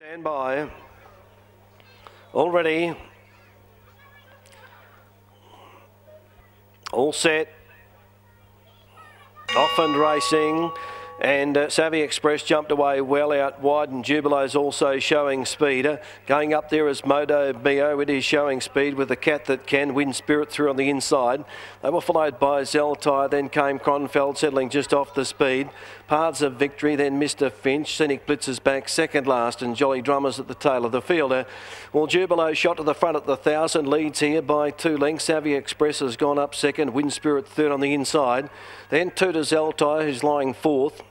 Stand by. All ready. All set. Off and racing. And Savvy Express jumped away well out wide, and Jubilee's also showing speed. Going up there is Modo Mio. It is showing speed with the Cat That Can. Wind Spirit through on the inside. They were followed by Zeltire, then came Cronfeld settling just off the speed. Paths of Victory, then Mr. Finch. Scenic Blitz is back second last, and Jolly Drummers at the tail of the field. Well, Jubilee shot to the front at the 1,000, leads here by 2 lengths. Savvy Express has gone up second. Wind Spirit third on the inside. Then 2 to Zeltire, who's lying fourth.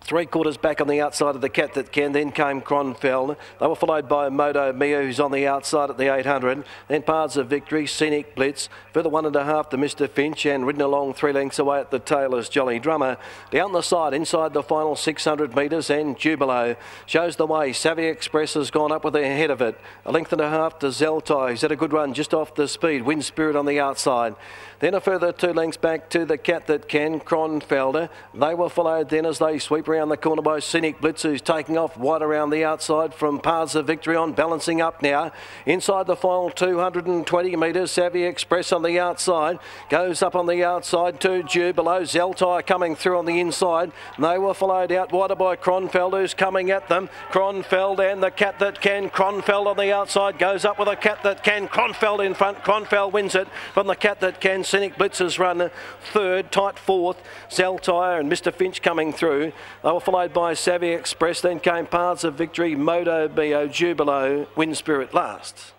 3/4 back on the outside of the Cat That Can, then came Cronfeld. They were followed by Modo Mio, who's on the outside at the 800. Then Paths of Victory, Scenic Blitz, further 1.5 to Mr. Finch, and ridden along 3 lengths away at the tail is Jolly Drummer. Down the side, inside the final 600 metres, and Jubilee shows the way. Savvy Express has gone up with the head of it. 1.5 to Zeltire, who's had a good run just off the speed. Wind Spirit on the outside. Then a further 2 lengths back to the Cat That Can, Cronfeld. They were followed then as they sweep around the corner by Scenic Blitz, who's taking off wide around the outside from Paths of Victory on, balancing up now. Inside the final 220 metres, Savvy Express on the outside. Goes up on the outside to Jubilee. Zeltire coming through on the inside. They were followed out wider by Cronfeld, who's coming at them. Cronfeld and the Cat That Can. Cronfeld on the outside. Goes up with a Cat That Can. Cronfeld in front. Cronfeld wins it from the Cat That Can. Scenic Blitz has run third, tight fourth. Zeltire and Mr. Finch coming through. They were followed by Savvy Express. Then came Paths of Victory, Modo Mio, Jubilee, Wind Spirit last.